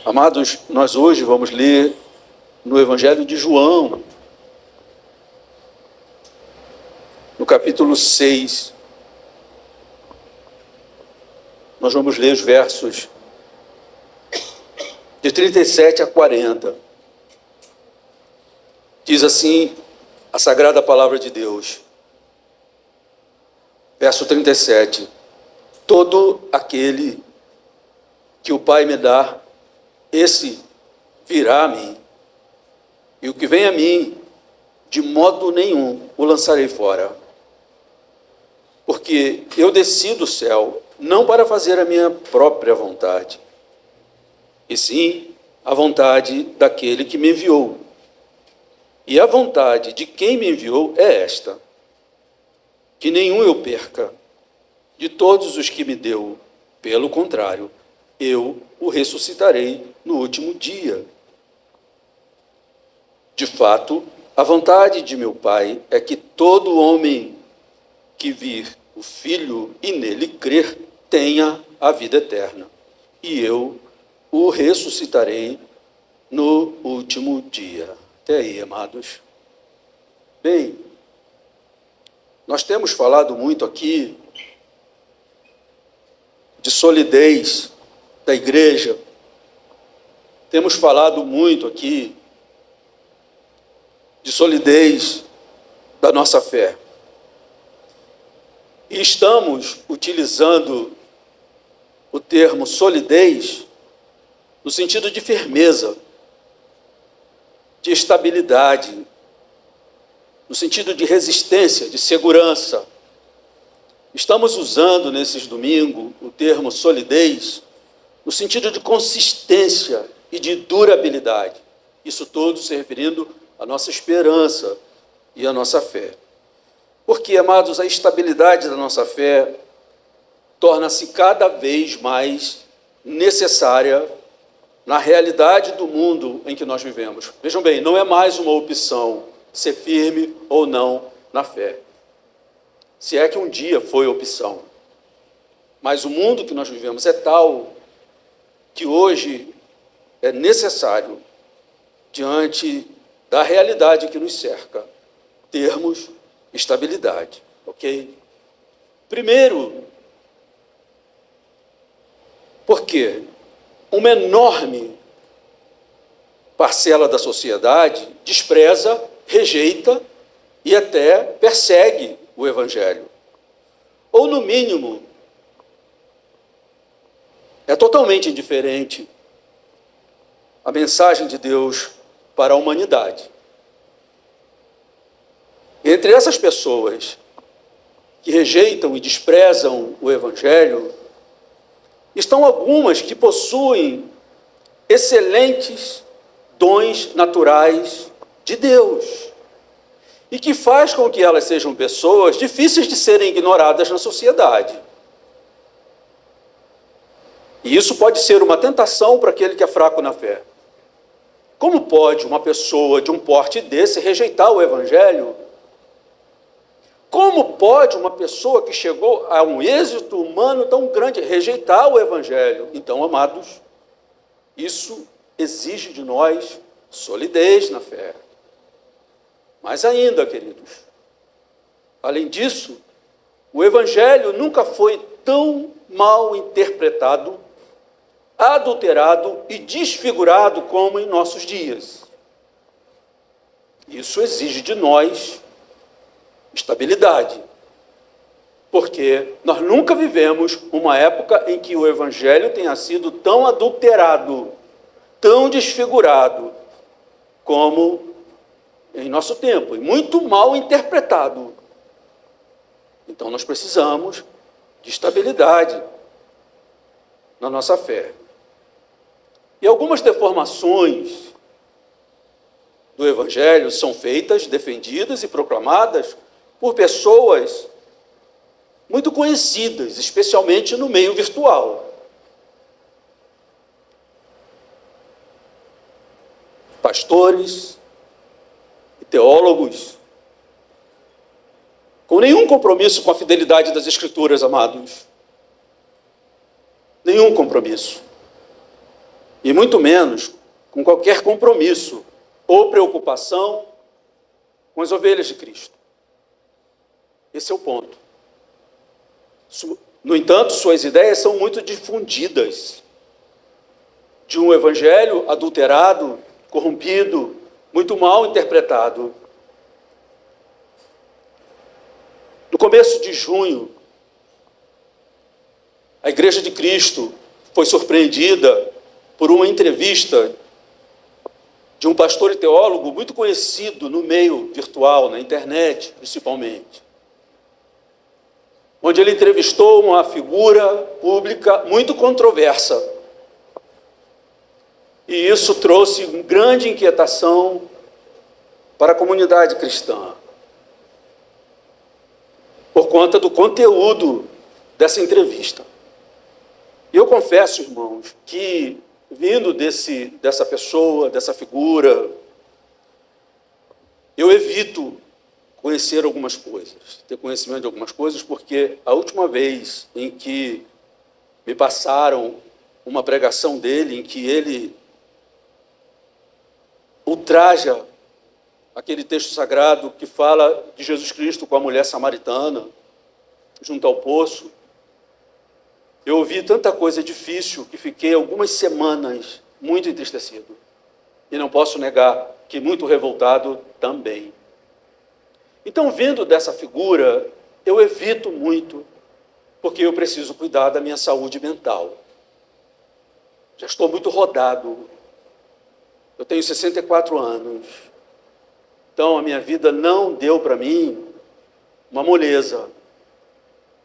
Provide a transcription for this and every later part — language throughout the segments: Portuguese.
Amados, nós hoje vamos ler no Evangelho de João, no capítulo 6. Nós vamos ler os versos de 37 a 40. Diz assim a Sagrada Palavra de Deus. Verso 37. Todo aquele que o Pai me dá, esse virá a mim. E o que vem a mim, de modo nenhum o lançarei fora. Porque eu desci do céu, não para fazer a minha própria vontade, e sim a vontade daquele que me enviou. E a vontade de quem me enviou é esta: que nenhum eu perca de todos os que me deu. Pelo contrário, eu o ressuscitarei no último dia. De fato, a vontade de meu Pai é que todo homem que vir o Filho e nele crer tenha a vida eterna, e eu o ressuscitarei no último dia. Até aí, amados. Bem, nós temos falado muito aqui de solidez da igreja, temos falado muito aqui de solidez da nossa fé. E estamos utilizando o termo solidez no sentido de firmeza, de estabilidade, no sentido de resistência, de segurança. Estamos usando nesses domingos o termo solidez no sentido de consistência e de durabilidade. Isso tudo se referindo à nossa esperança e à nossa fé. Porque, amados, a estabilidade da nossa fé torna-se cada vez mais necessária na realidade do mundo em que nós vivemos. Vejam bem, não é mais uma opção ser firme ou não na fé. Se é que um dia foi opção. Mas o mundo que nós vivemos é tal que hoje é necessário, diante da realidade que nos cerca, termos estabilidade, ok? Primeiro, porque uma enorme parcela da sociedade despreza, rejeita e até persegue o Evangelho. Ou, no mínimo, é totalmente indiferente a mensagem de Deus para a humanidade. Entre essas pessoas que rejeitam e desprezam o Evangelho, estão algumas que possuem excelentes dons naturais de Deus e que faz com que elas sejam pessoas difíceis de serem ignoradas na sociedade. E isso pode ser uma tentação para aquele que é fraco na fé. Como pode uma pessoa de um porte desse rejeitar o Evangelho? Como pode uma pessoa que chegou a um êxito humano tão grande rejeitar o Evangelho? Então, amados, isso exige de nós solidez na fé. Mas ainda, queridos, além disso, o Evangelho nunca foi tão mal interpretado, adulterado e desfigurado como em nossos dias. Isso exige de nós estabilidade, porque nós nunca vivemos uma época em que o Evangelho tenha sido tão adulterado, tão desfigurado, como em nosso tempo, e muito mal interpretado. Então nós precisamos de estabilidade na nossa fé. E algumas deformações do Evangelho são feitas, defendidas e proclamadas por pessoas muito conhecidas, especialmente no meio virtual. Pastores e teólogos, com nenhum compromisso com a fidelidade das Escrituras, amados. Nenhum compromisso. e muito menos com qualquer compromisso ou preocupação com as ovelhas de Cristo. Esse é o ponto. No entanto, suas ideias são muito difundidas, de um evangelho adulterado, corrompido, muito mal interpretado. No começo de junho, a Igreja de Cristo foi surpreendida por uma entrevista de um pastor e teólogo muito conhecido no meio virtual, na internet principalmente, onde ele entrevistou uma figura pública muito controversa. E isso trouxe grande inquietação para a comunidade cristã, por conta do conteúdo dessa entrevista. E eu confesso, irmãos, que vindo dessa pessoa, dessa figura, eu evito conhecer algumas coisas, ter conhecimento de algumas coisas, porque a última vez em que me passaram uma pregação dele, em que ele ultraja aquele texto sagrado que fala de Jesus Cristo com a mulher samaritana, junto ao poço, eu ouvi tanta coisa difícil que fiquei algumas semanas muito entristecido. E não posso negar que muito revoltado também. Então, vindo dessa figura, eu evito muito, porque eu preciso cuidar da minha saúde mental. Já estou muito rodado. Eu tenho 64 anos. Então, a minha vida não deu para mim uma moleza.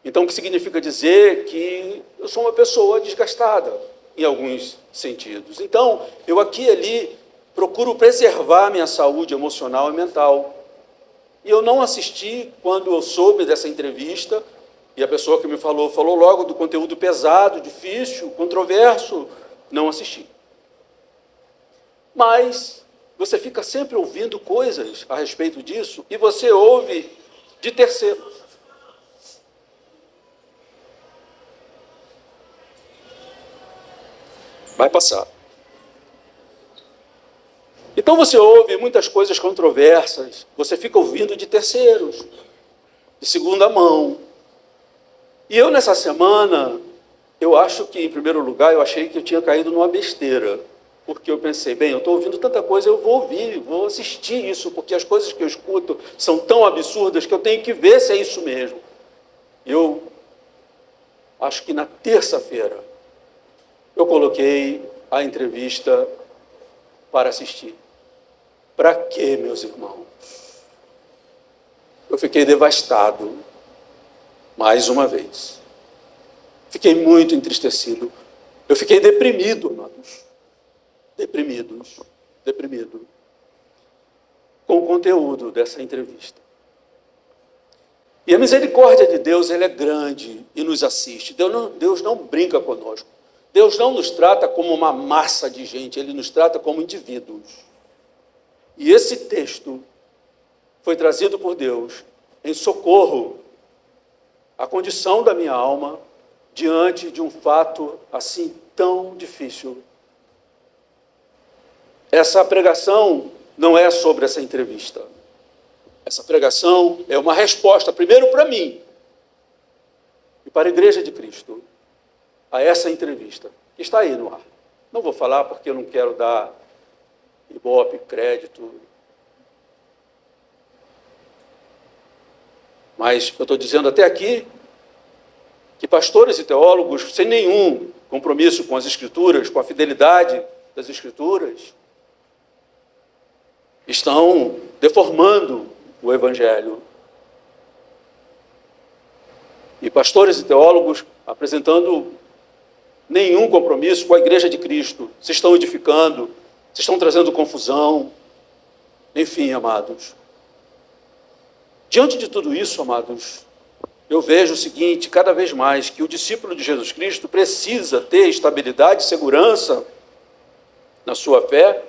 Então, o que significa dizer que eu sou uma pessoa desgastada, em alguns sentidos. Então, eu aqui e ali procuro preservar a minha saúde emocional e mental. E eu não assisti quando eu soube dessa entrevista, e a pessoa que me falou logo do conteúdo pesado, difícil, controverso, não assisti. Mas você fica sempre ouvindo coisas a respeito disso, e você ouve de terceiros. Vai passar. Então você ouve muitas coisas controversas, você fica ouvindo de terceiros, de segunda mão. E eu, nessa semana, eu acho que, em primeiro lugar, eu achei que eu tinha caído numa besteira, porque eu pensei, bem, eu estou ouvindo tanta coisa, eu vou ouvir, vou assistir isso, porque as coisas que eu escuto são tão absurdas que eu tenho que ver se é isso mesmo. Eu acho que na terça-feira, eu coloquei a entrevista para assistir. Para quê, meus irmãos? Eu fiquei devastado, mais uma vez. Fiquei muito entristecido. Eu fiquei deprimido, amados. Deprimido. Com o conteúdo dessa entrevista. E a misericórdia de Deus, ela é grande e nos assiste. Deus não brinca conosco. Deus não nos trata como uma massa de gente, Ele nos trata como indivíduos. E esse texto foi trazido por Deus em socorro à condição da minha alma diante de um fato assim tão difícil. Essa pregação não é sobre essa entrevista. Essa pregação é uma resposta, primeiro para mim e para a Igreja de Cristo, a essa entrevista, que está aí no ar. Não vou falar porque eu não quero dar ibope, crédito. Mas eu estou dizendo até aqui que pastores e teólogos, sem nenhum compromisso com as Escrituras, com a fidelidade das Escrituras, estão deformando o Evangelho. E pastores e teólogos apresentando nenhum compromisso com a Igreja de Cristo, se estão edificando, se estão trazendo confusão. Enfim, amados. Diante de tudo isso, amados, eu vejo o seguinte, cada vez mais, que o discípulo de Jesus Cristo precisa ter estabilidade e segurança na sua fé,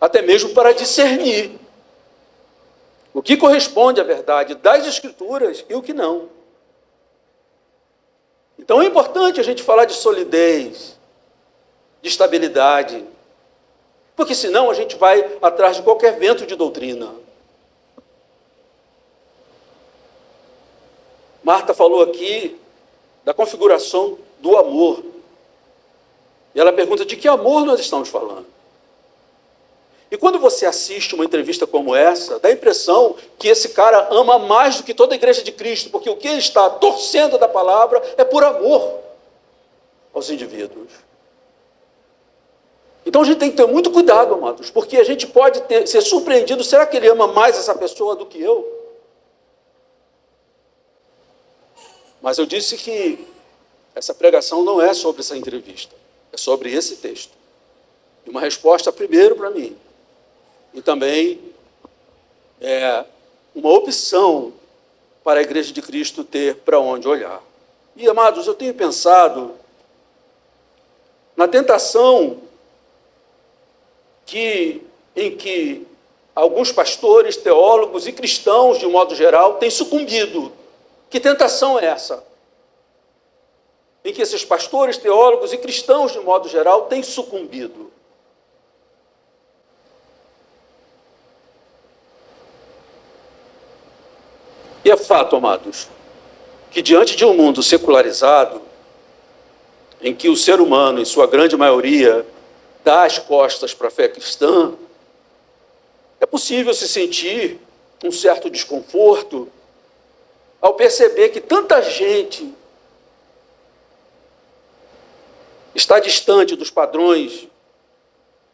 até mesmo para discernir o que corresponde à verdade das Escrituras e o que não. Então é importante a gente falar de solidez, de estabilidade, porque senão a gente vai atrás de qualquer vento de doutrina. Marta falou aqui da configuração do amor. E ela pergunta de que amor nós estamos falando. E quando você assiste uma entrevista como essa, dá a impressão que esse cara ama mais do que toda a igreja de Cristo, porque o que ele está torcendo da palavra é por amor aos indivíduos. Então a gente tem que ter muito cuidado, amados, porque a gente pode ser surpreendido, será que ele ama mais essa pessoa do que eu? Mas eu disse que essa pregação não é sobre essa entrevista, é sobre esse texto. E uma resposta primeiro para mim, e também é uma opção para a Igreja de Cristo ter para onde olhar. E, amados, eu tenho pensado na tentação em que alguns pastores, teólogos e cristãos, de um modo geral, têm sucumbido. Que tentação é essa? Em que esses pastores, teólogos e cristãos, de um modo geral, têm sucumbido. E é fato, amados, que diante de um mundo secularizado, em que o ser humano, em sua grande maioria, dá as costas para a fé cristã, é possível se sentir um certo desconforto ao perceber que tanta gente está distante dos padrões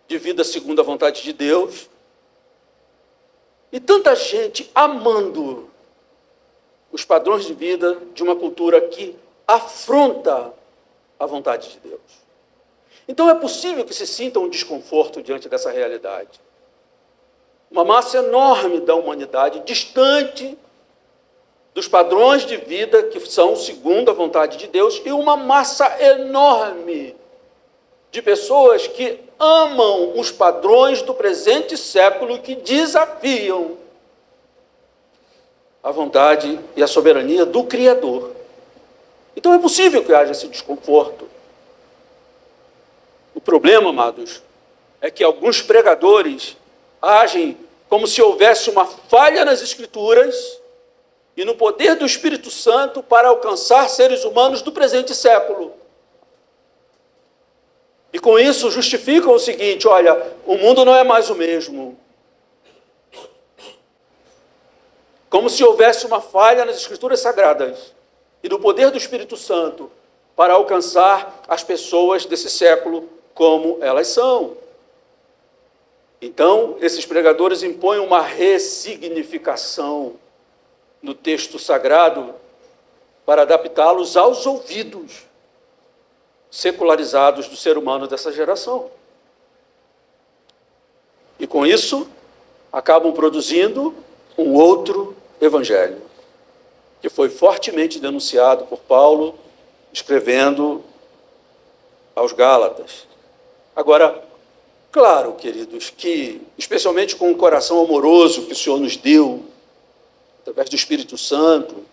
de vida segundo a vontade de Deus, e tanta gente amando os padrões de vida de uma cultura que afronta a vontade de Deus. Então é possível que se sinta um desconforto diante dessa realidade. Uma massa enorme da humanidade, distante dos padrões de vida que são segundo a vontade de Deus, e uma massa enorme de pessoas que amam os padrões do presente século, que desafiam a vontade e a soberania do Criador. Então é possível que haja esse desconforto. O problema, amados, é que alguns pregadores agem como se houvesse uma falha nas Escrituras e no poder do Espírito Santo para alcançar seres humanos do presente século. E com isso justificam o seguinte: olha, o mundo não é mais o mesmo. Como se houvesse uma falha nas Escrituras Sagradas e no poder do Espírito Santo para alcançar as pessoas desse século como elas são. Então, esses pregadores impõem uma ressignificação no texto sagrado para adaptá-los aos ouvidos secularizados do ser humano dessa geração. E com isso, acabam produzindo um outro evangelho, que foi fortemente denunciado por Paulo, escrevendo aos Gálatas. Agora, claro, queridos, que, especialmente com o coração amoroso que o Senhor nos deu, através do Espírito Santo,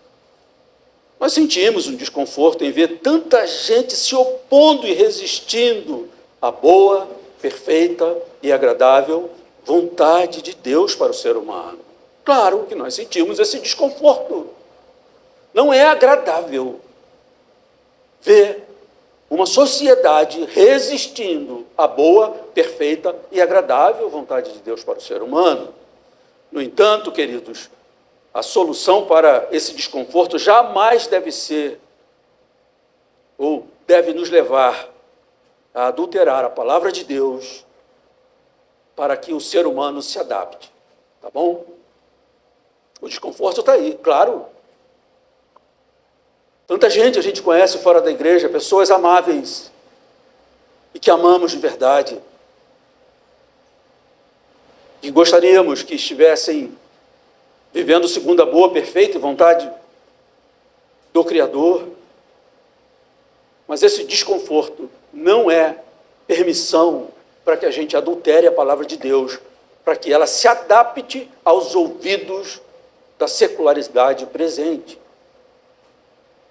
nós sentimos um desconforto em ver tanta gente se opondo e resistindo à boa, perfeita e agradável vontade de Deus para o ser humano. Claro que nós sentimos esse desconforto. Não é agradável ver uma sociedade resistindo à boa, perfeita e agradável vontade de Deus para o ser humano. No entanto, queridos, a solução para esse desconforto jamais deve ser, ou deve nos levar a adulterar a palavra de Deus para que o ser humano se adapte. Tá bom? O desconforto está aí, claro. Tanta gente a gente conhece fora da igreja, pessoas amáveis e que amamos de verdade. E gostaríamos que estivessem vivendo segundo a boa, perfeita vontade do Criador. Mas esse desconforto não é permissão para que a gente adultere a palavra de Deus, para que ela se adapte aos ouvidos da secularidade presente.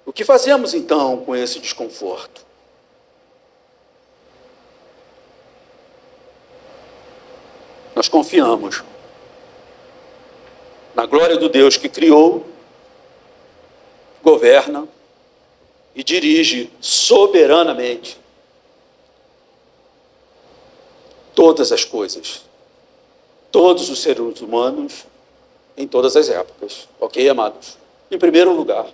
O que fazemos então com esse desconforto? confiamos na glória do Deus que criou, governa e dirige soberanamente todas as coisas, todos os seres humanos, em todas as épocas. Ok, amados? Em primeiro lugar,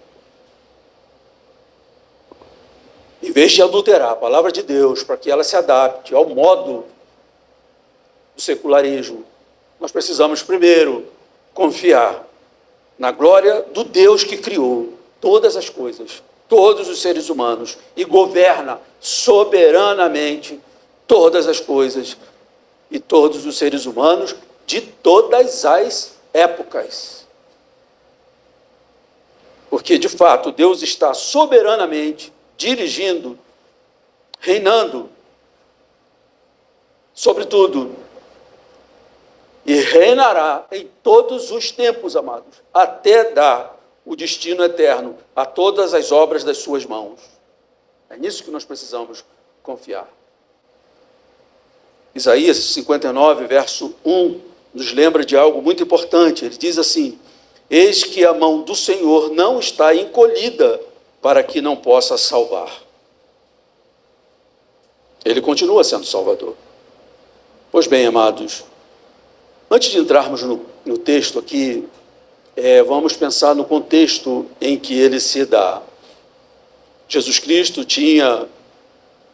em vez de adulterar a palavra de Deus para que ela se adapte ao modo do secularismo, nós precisamos primeiro confiar na glória do Deus que criou todas as coisas, todos os seres humanos, e governa soberanamente todas as coisas e todos os seres humanos de todas as épocas. Porque, de fato, Deus está soberanamente dirigindo, reinando sobre tudo, e reinará em todos os tempos, amados, até dar o destino eterno a todas as obras das suas mãos. É nisso que nós precisamos confiar. Isaías 59, verso 1, nos lembra de algo muito importante. Ele diz assim: eis que a mão do Senhor não está encolhida para que não possa salvar. Ele continua sendo Salvador. Pois bem, amados, antes de entrarmos no texto aqui, vamos pensar no contexto em que ele se dá. Jesus Cristo tinha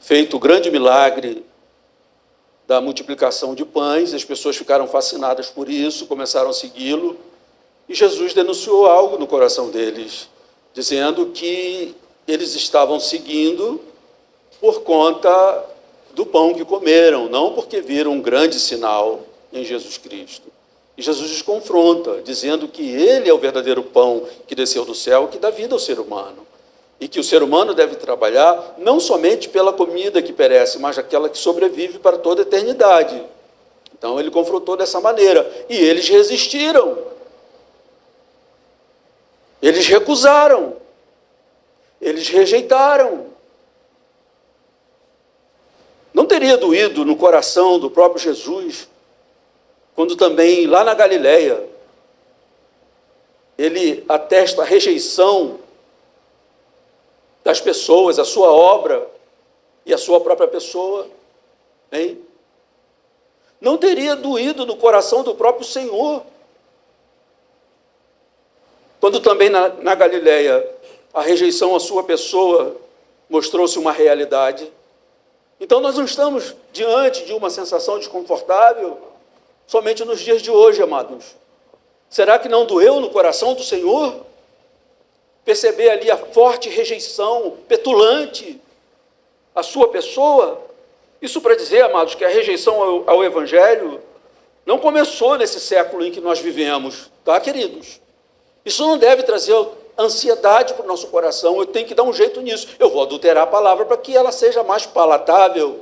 feito o grande milagre da multiplicação de pães, as pessoas ficaram fascinadas por isso, começaram a segui-lo, e Jesus denunciou algo no coração deles, dizendo que eles estavam seguindo por conta do pão que comeram, não porque viram um grande sinal em Jesus Cristo. E Jesus os confronta, dizendo que ele é o verdadeiro pão que desceu do céu, que dá vida ao ser humano. E que o ser humano deve trabalhar não somente pela comida que perece, mas aquela que sobrevive para toda a eternidade. Então ele confrontou dessa maneira. E eles resistiram. Eles recusaram. Eles rejeitaram. Não teria doído no coração do próprio Jesus, quando também lá na Galileia, ele atesta a rejeição das pessoas, a sua obra e a sua própria pessoa, hein? Não teria doído no coração do próprio Senhor, quando também na Galileia a rejeição à sua pessoa mostrou-se uma realidade. Então nós não estamos diante de uma sensação desconfortável somente nos dias de hoje, amados. Será que não doeu no coração do Senhor perceber ali a forte rejeição, petulante, à sua pessoa? Isso para dizer, amados, que a rejeição ao Evangelho não começou nesse século em que nós vivemos, tá, queridos? Isso não deve trazer ansiedade para o nosso coração. Eu tenho que dar um jeito nisso. Eu vou adulterar a palavra para que ela seja mais palatável,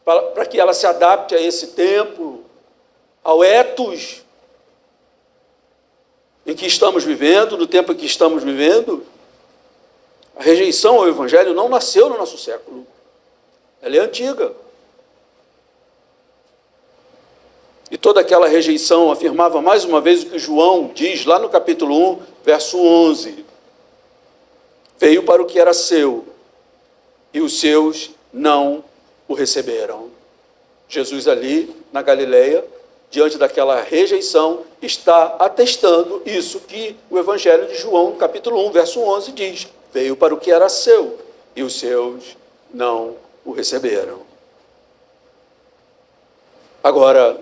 para que ela se adapte a esse tempo, ao etos em que estamos vivendo, no tempo em que estamos vivendo. A rejeição ao Evangelho não nasceu no nosso século. Ela é antiga. E toda aquela rejeição afirmava mais uma vez o que João diz lá no capítulo 1, verso 11. Veio para o que era seu, e os seus não o receberam. Jesus ali, na Galileia, diante daquela rejeição, está atestando isso que o Evangelho de João, capítulo 1, verso 11, diz. Veio para o que era seu, e os seus não o receberam. Agora,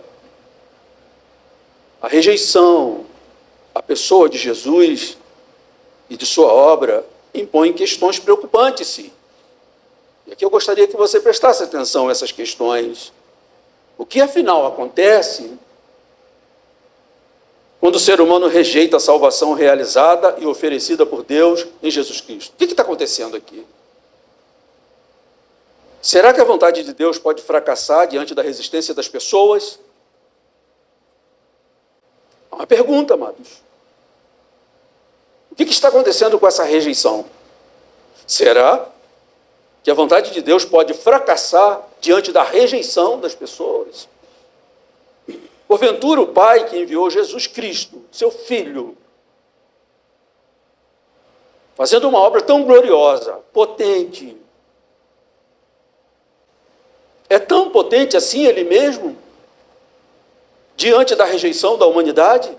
a rejeição à pessoa de Jesus e de sua obra impõe questões preocupantes, sim. E aqui eu gostaria que você prestasse atenção a essas questões. O que afinal acontece quando o ser humano rejeita a salvação realizada e oferecida por Deus em Jesus Cristo? O que está acontecendo aqui? Será que a vontade de Deus pode fracassar diante da resistência das pessoas? É uma pergunta, amados. O que está acontecendo com essa rejeição? Será que a vontade de Deus pode fracassar diante da rejeição das pessoas? Porventura o Pai que enviou Jesus Cristo, seu Filho, fazendo uma obra tão gloriosa, potente, é tão potente assim ele mesmo, diante da rejeição da humanidade,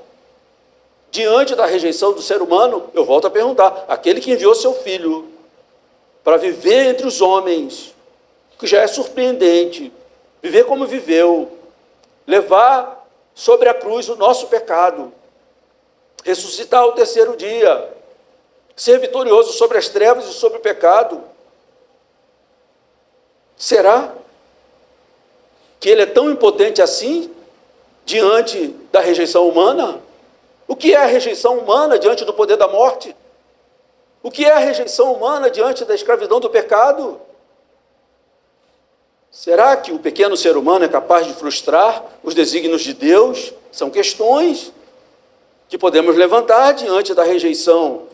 diante da rejeição do ser humano? Eu volto a perguntar, aquele que enviou seu Filho para viver entre os homens, que já é surpreendente, viver como viveu, levar sobre a cruz o nosso pecado, ressuscitar ao terceiro dia, ser vitorioso sobre as trevas e sobre o pecado. Será que ele é tão impotente assim diante da rejeição humana? O que é a rejeição humana diante do poder da morte? O que é a rejeição humana diante da escravidão do pecado? Será que o pequeno ser humano é capaz de frustrar os desígnios de Deus? São questões que podemos levantar diante da rejeição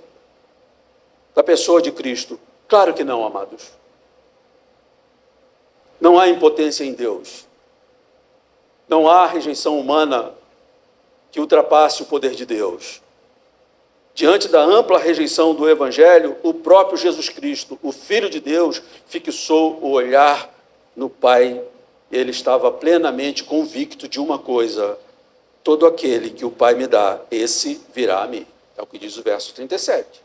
da pessoa de Cristo. Claro que não, amados. Não há impotência em Deus. Não há rejeição humana que ultrapasse o poder de Deus. Diante da ampla rejeição do Evangelho, o próprio Jesus Cristo, o Filho de Deus, fixou o olhar no Pai. Ele estava plenamente convicto de uma coisa: todo aquele que o Pai me dá, esse virá a mim. É o que diz o verso 37.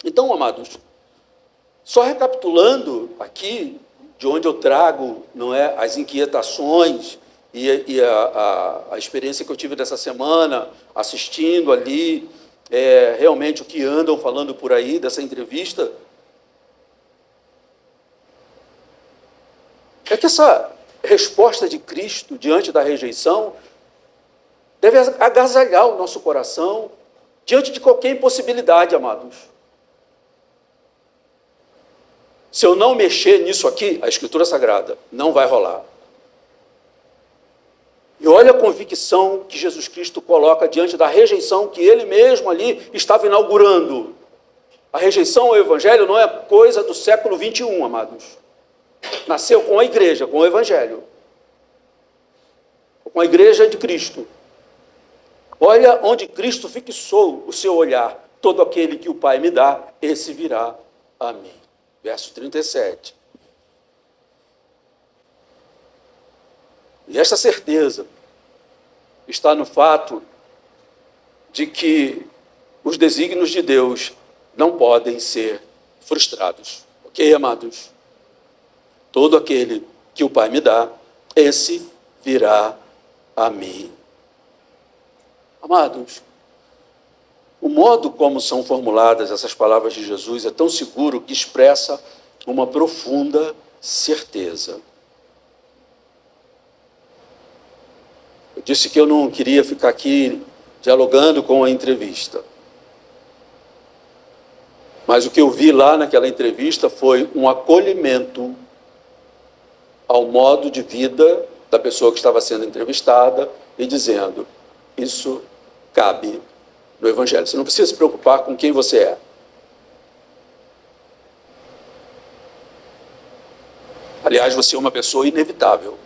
Então, amados, só recapitulando aqui, de onde eu trago, não é, as inquietações e a experiência que eu tive dessa semana, assistindo ali, realmente o que andam falando por aí dessa entrevista, é que essa resposta de Cristo diante da rejeição deve agasalhar o nosso coração diante de qualquer impossibilidade, amados. Se eu não mexer nisso aqui, a Escritura Sagrada não vai rolar. E olha a convicção que Jesus Cristo coloca diante da rejeição que ele mesmo ali estava inaugurando. A rejeição ao Evangelho não é coisa do século 21, amados. Nasceu com a igreja, com o Evangelho. Com a igreja de Cristo. Olha onde Cristo fixou o seu olhar. Todo aquele que o Pai me dá, esse virá a mim. Verso 37. E esta certeza está no fato de que os desígnios de Deus não podem ser frustrados. Ok, amados? Todo aquele que o Pai me dá, esse virá a mim. Amados, o modo como são formuladas essas palavras de Jesus é tão seguro que expressa uma profunda certeza. Eu disse que eu não queria ficar aqui dialogando com a entrevista. Mas o que eu vi lá naquela entrevista foi um acolhimento ao modo de vida da pessoa que estava sendo entrevistada e dizendo: isso cabe no Evangelho. Você não precisa se preocupar com quem você é. Aliás, você é uma pessoa inevitável.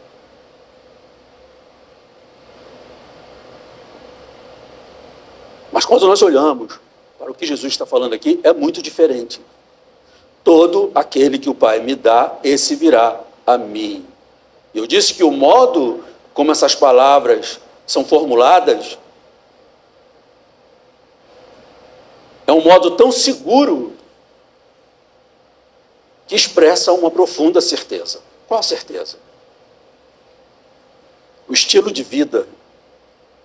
Mas quando nós olhamos para o que Jesus está falando aqui, é muito diferente. Todo aquele que o Pai me dá, esse virá a mim. Eu disse que o modo como essas palavras são formuladas é um modo tão seguro que expressa uma profunda certeza. Qual a certeza? O estilo de vida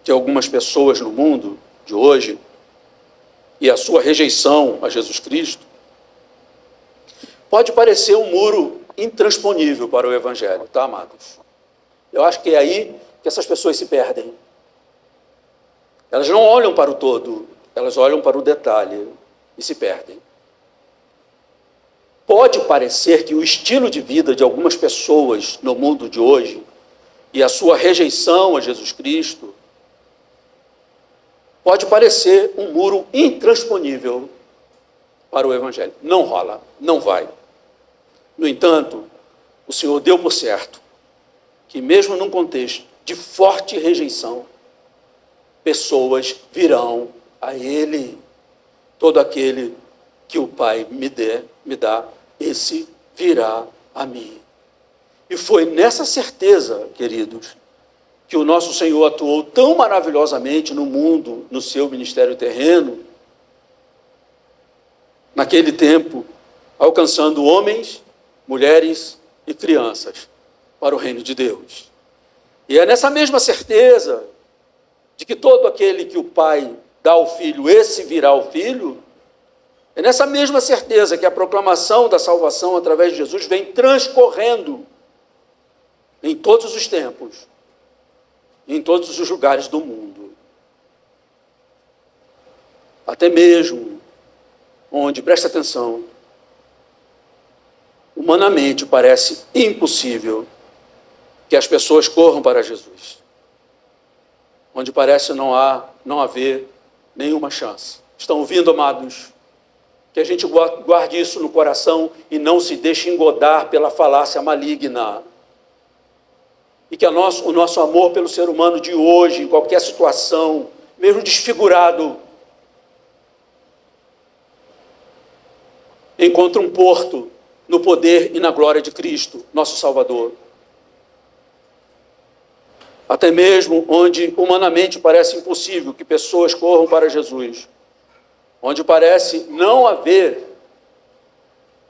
de algumas pessoas no mundo de hoje e a sua rejeição a Jesus Cristo pode parecer um muro intransponível para o Evangelho, tá, amados? Eu acho que é aí que essas pessoas se perdem. Elas não olham para o todo, elas olham para o detalhe e se perdem. Pode parecer que o estilo de vida de algumas pessoas no mundo de hoje e a sua rejeição a Jesus Cristo pode parecer um muro intransponível para o Evangelho. Não rola, não vai. No entanto, o Senhor deu por certo que mesmo num contexto de forte rejeição, pessoas virão a ele. Todo aquele que o Pai me dá, esse virá a mim. E foi nessa certeza, queridos, que o nosso Senhor atuou tão maravilhosamente no mundo, no seu ministério terreno, naquele tempo, alcançando homens, mulheres e crianças para o reino de Deus. E é nessa mesma certeza de que todo aquele que o Pai dá ao Filho, esse virá ao Filho, é nessa mesma certeza que a proclamação da salvação através de Jesus vem transcorrendo em todos os tempos, em todos os lugares do mundo. Até mesmo onde, presta atenção, humanamente parece impossível que as pessoas corram para Jesus. Onde parece não haver nenhuma chance. Estão ouvindo, amados? Que a gente guarde isso no coração e não se deixe engodar pela falácia maligna. E que o nosso amor pelo ser humano de hoje, em qualquer situação, mesmo desfigurado, encontre um porto no poder e na glória de Cristo, nosso Salvador. Até mesmo onde humanamente parece impossível que pessoas corram para Jesus, onde parece não haver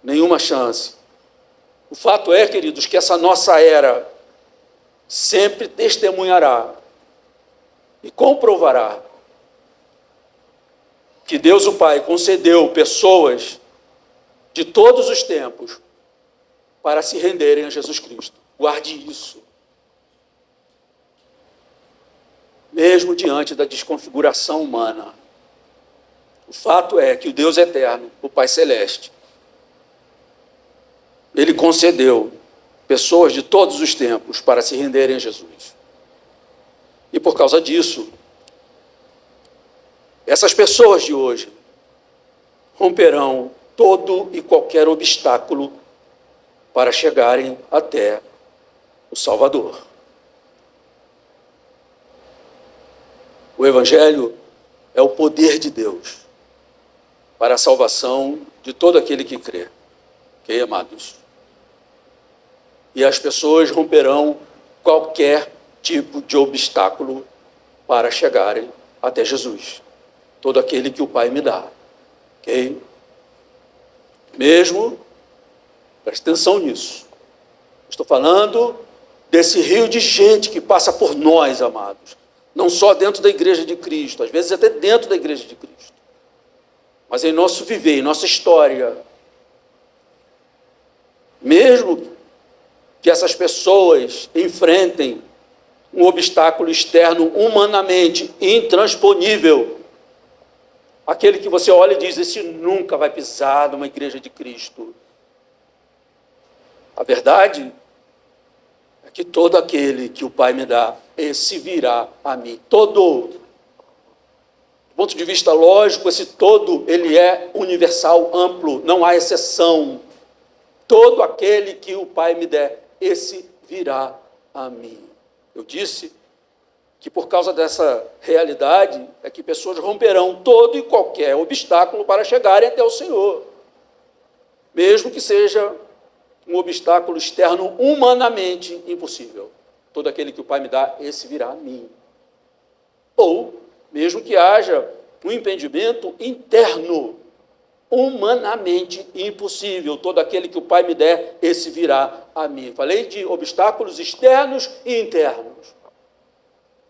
nenhuma chance. O fato é, queridos, que essa nossa era sempre testemunhará e comprovará que Deus o Pai concedeu pessoas de todos os tempos para se renderem a Jesus Cristo. Guarde isso. Mesmo diante da desconfiguração humana, o fato é que o Deus eterno, o Pai Celeste, Ele concedeu pessoas de todos os tempos para se renderem a Jesus. E por causa disso, essas pessoas de hoje romperão todo e qualquer obstáculo para chegarem até o Salvador. O Evangelho é o poder de Deus para a salvação de todo aquele que crê. Ok, amados? E as pessoas romperão qualquer tipo de obstáculo para chegarem até Jesus. Todo aquele que o Pai me dá. Ok? Mesmo, preste atenção nisso. Estou falando desse rio de gente que passa por nós, amados. Não só dentro da igreja de Cristo, às vezes até dentro da igreja de Cristo. Mas em nosso viver, em nossa história. Mesmo que essas pessoas enfrentem um obstáculo externo humanamente intransponível, aquele que você olha e diz, esse nunca vai pisar numa igreja de Cristo. A verdade é que todo aquele que o Pai me dá, esse virá a mim. Todo. Do ponto de vista lógico, esse todo, ele é universal, amplo, não há exceção. Todo aquele que o Pai me der, esse virá a mim. Eu disse que por causa dessa realidade é que pessoas romperão todo e qualquer obstáculo para chegarem até o Senhor. Mesmo que seja um obstáculo externo humanamente impossível. Todo aquele que o Pai me dá, esse virá a mim. Ou, mesmo que haja um impedimento interno, humanamente impossível, todo aquele que o Pai me der, esse virá a mim. Falei de obstáculos externos e internos.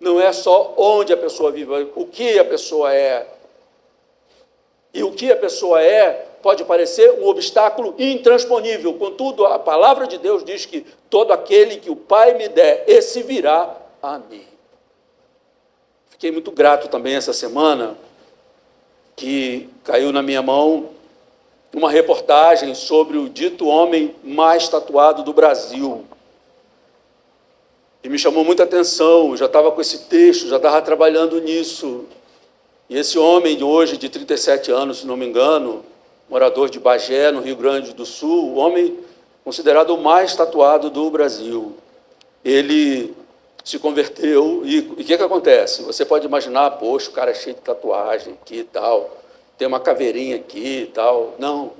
Não é só onde a pessoa vive, o que a pessoa é. E o que a pessoa é pode parecer um obstáculo intransponível. Contudo, a palavra de Deus diz que todo aquele que o Pai me der, esse virá a mim. Fiquei muito grato também essa semana que caiu na minha mão uma reportagem sobre o dito homem mais tatuado do Brasil. E me chamou muita atenção, eu já estava com esse texto, já estava trabalhando nisso. E esse homem de hoje, de 37 anos, se não me engano, morador de Bagé, no Rio Grande do Sul, o homem considerado o mais tatuado do Brasil. Ele se converteu, e o que acontece? Você pode imaginar, poxa, o cara é cheio de tatuagem aqui e tal, tem uma caveirinha aqui e tal. Não.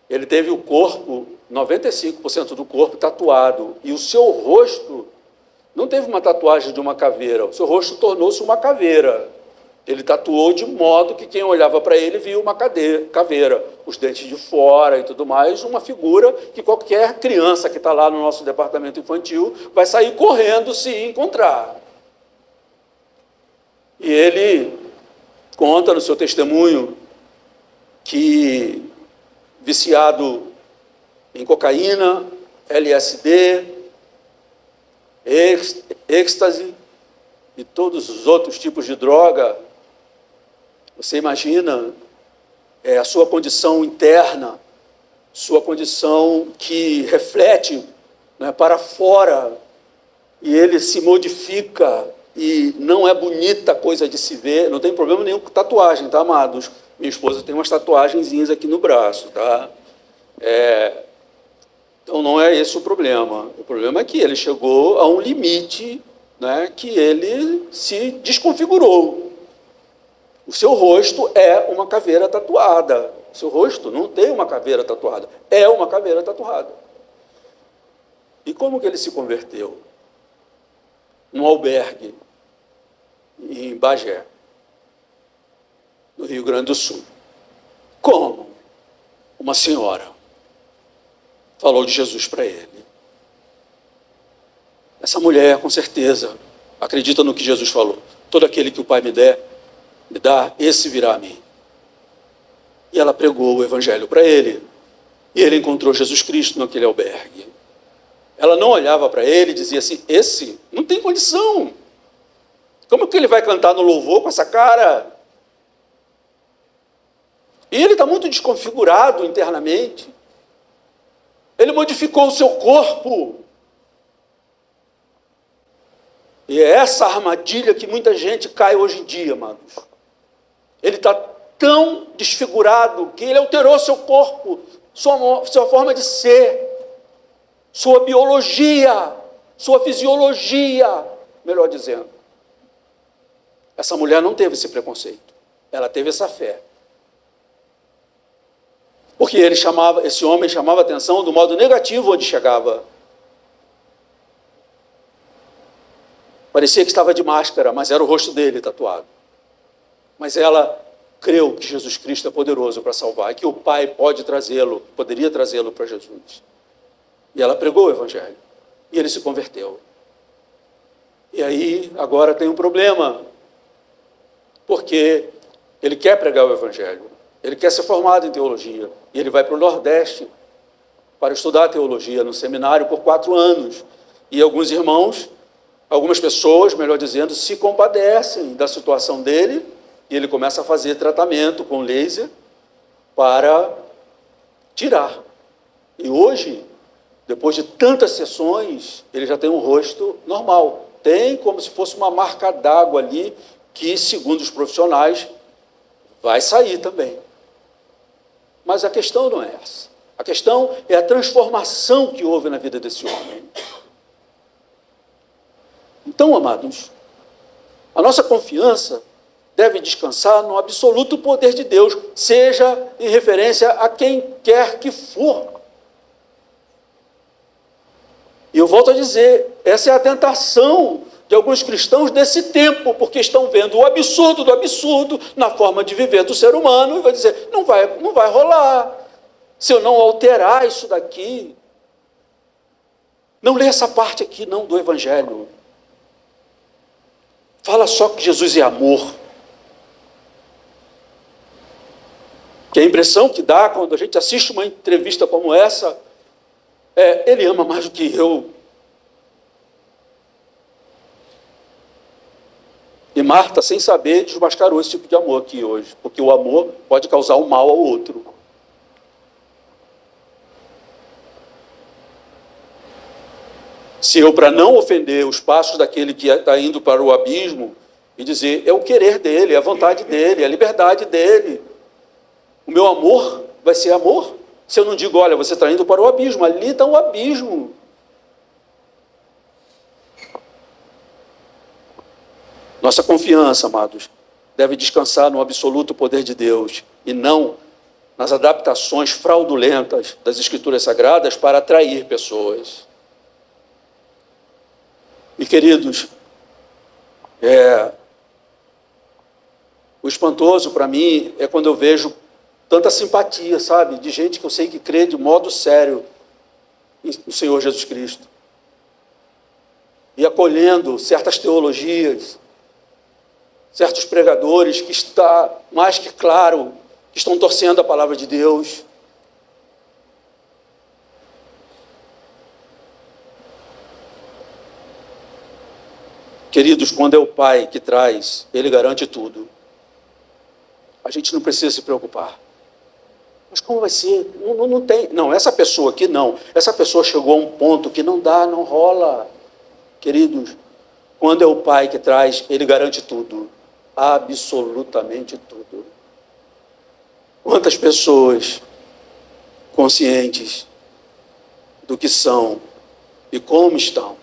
Ele teve o corpo, 95% do corpo tatuado, e o seu rosto não teve uma tatuagem de uma caveira, o seu rosto tornou-se uma caveira. Ele tatuou de modo que quem olhava para ele via uma caveira, os dentes de fora e tudo mais, uma figura que qualquer criança que está lá no nosso departamento infantil vai sair correndo se encontrar. E ele conta no seu testemunho que, viciado em cocaína, LSD, êxtase e todos os outros tipos de droga, você imagina a sua condição interna, sua condição que reflete, né, para fora, e ele se modifica, e não é bonita coisa de se ver. Não tem problema nenhum com tatuagem, tá, amados? Minha esposa tem umas tatuagenzinhas aqui no braço, tá? Então não é esse o problema. O problema é que ele chegou a um limite, né, que ele se desconfigurou. O seu rosto é uma caveira tatuada. O seu rosto não tem uma caveira tatuada, é uma caveira tatuada. E como que ele se converteu? Num albergue em Bagé, no Rio Grande do Sul. Como? Uma senhora falou de Jesus para ele. Essa mulher, com certeza, acredita no que Jesus falou. Todo aquele que o Pai me dá, esse virá a mim. E ela pregou o evangelho para ele. E ele encontrou Jesus Cristo naquele albergue. Ela não olhava para ele e dizia assim, esse não tem condição. Como que ele vai cantar no louvor com essa cara? E ele está muito desconfigurado internamente. Ele modificou o seu corpo. E é essa armadilha que muita gente cai hoje em dia, amados. Ele está tão desfigurado que ele alterou seu corpo, sua forma de ser, sua biologia, sua fisiologia, melhor dizendo. Essa mulher não teve esse preconceito, ela teve essa fé. Porque esse homem chamava a atenção do modo negativo onde chegava. Parecia que estava de máscara, mas era o rosto dele tatuado. Mas ela creu que Jesus Cristo é poderoso para salvar, e que o Pai poderia trazê-lo para Jesus. E ela pregou o evangelho, e ele se converteu. E aí, agora tem um problema, porque ele quer pregar o evangelho, ele quer ser formado em teologia, e ele vai para o Nordeste para estudar teologia no seminário por 4 anos. E algumas pessoas, melhor dizendo, se compadecem da situação dele, e ele começa a fazer tratamento com laser para tirar. E hoje, depois de tantas sessões, ele já tem um rosto normal. Tem como se fosse uma marca d'água ali, que, segundo os profissionais, vai sair também. Mas a questão não é essa. A questão é a transformação que houve na vida desse homem. Então, amados, a nossa confiança deve descansar no absoluto poder de Deus, seja em referência a quem quer que for. E eu volto a dizer, essa é a tentação de alguns cristãos desse tempo, porque estão vendo o absurdo do absurdo na forma de viver do ser humano, e vai dizer, não vai rolar, se eu não alterar isso daqui. Não lê essa parte aqui não do Evangelho. Fala só que Jesus é amor. Que a impressão que dá quando a gente assiste uma entrevista como essa é, ele ama mais do que eu. E Marta, sem saber, desmascarou esse tipo de amor aqui hoje, porque o amor pode causar um mal ao outro. Se eu, para não ofender os passos daquele que está indo para o abismo, e dizer, é o querer dele, é a vontade dele, é a liberdade dele. O meu amor vai ser amor? Se eu não digo, olha, você está indo para o abismo, ali está o abismo. Nossa confiança, amados, deve descansar no absoluto poder de Deus e não nas adaptações fraudulentas das Escrituras Sagradas para atrair pessoas. E, queridos, o espantoso para mim é quando eu vejo tanta simpatia, sabe, de gente que eu sei que crê de modo sério no Senhor Jesus Cristo. E acolhendo certas teologias, certos pregadores que está mais que claro que estão torcendo a palavra de Deus. Queridos, quando é o Pai que traz, Ele garante tudo. A gente não precisa se preocupar. Mas como vai ser? Não tem. Não, essa pessoa aqui não. Essa pessoa chegou a um ponto que não dá, não rola. Queridos, quando é o Pai que traz, Ele garante tudo. Absolutamente tudo. Quantas pessoas conscientes do que são e como estão,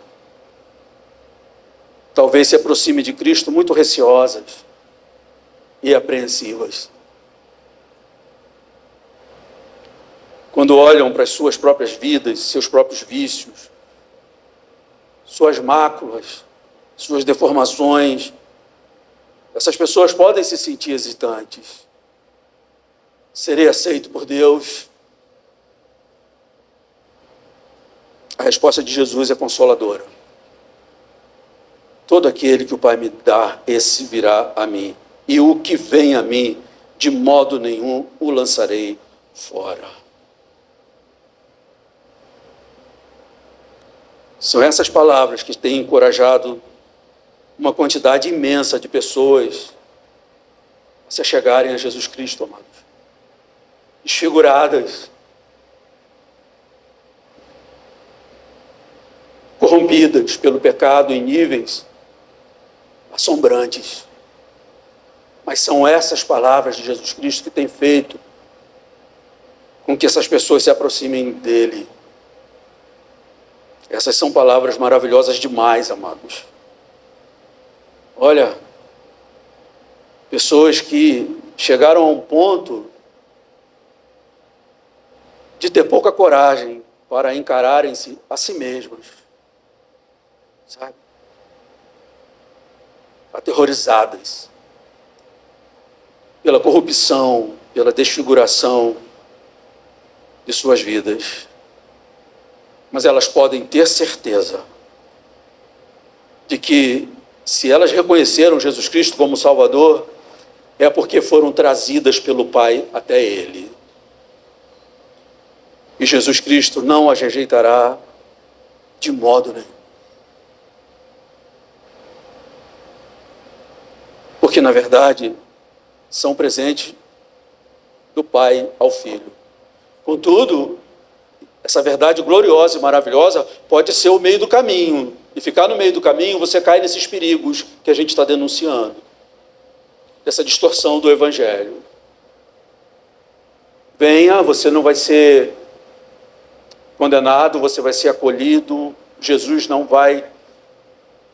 talvez se aproxime de Cristo muito receosas e apreensivas. Quando olham para as suas próprias vidas, seus próprios vícios, suas máculas, suas deformações, essas pessoas podem se sentir hesitantes. Serei aceito por Deus? A resposta de Jesus é consoladora. Todo aquele que o Pai me dá, esse virá a mim. E o que vem a mim, de modo nenhum o lançarei fora. São essas palavras que têm encorajado uma quantidade imensa de pessoas a se achegarem a Jesus Cristo, amados. Desfiguradas, corrompidas pelo pecado em níveis assombrantes. Mas são essas palavras de Jesus Cristo que têm feito com que essas pessoas se aproximem dele. Essas são palavras maravilhosas demais, amados. Olha, pessoas que chegaram a um ponto de ter pouca coragem para encararem-se a si mesmas, sabe? Aterrorizadas pela corrupção, pela desfiguração de suas vidas. Mas elas podem ter certeza de que, se elas reconheceram Jesus Cristo como Salvador, é porque foram trazidas pelo Pai até Ele. E Jesus Cristo não as rejeitará de modo nenhum. Porque, na verdade, são presentes do Pai ao Filho. Contudo, essa verdade gloriosa e maravilhosa pode ser o meio do caminho. E ficar no meio do caminho, você cai nesses perigos que a gente está denunciando. Dessa distorção do Evangelho. Venha, você não vai ser condenado, você vai ser acolhido. Jesus não vai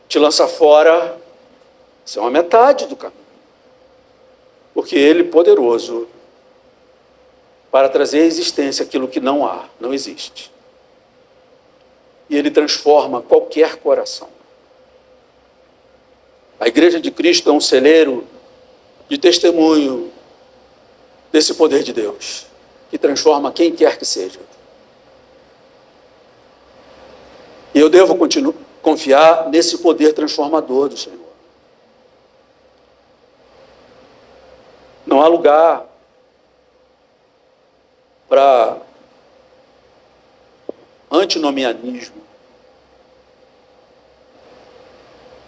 te lançar fora. Isso é uma metade do caminho. Porque Ele é poderoso para trazer à existência aquilo que não há, não existe. E Ele transforma qualquer coração. A Igreja de Cristo é um celeiro de testemunho desse poder de Deus, que transforma quem quer que seja. E eu devo confiar nesse poder transformador do Senhor. Não há lugar para antinomianismo.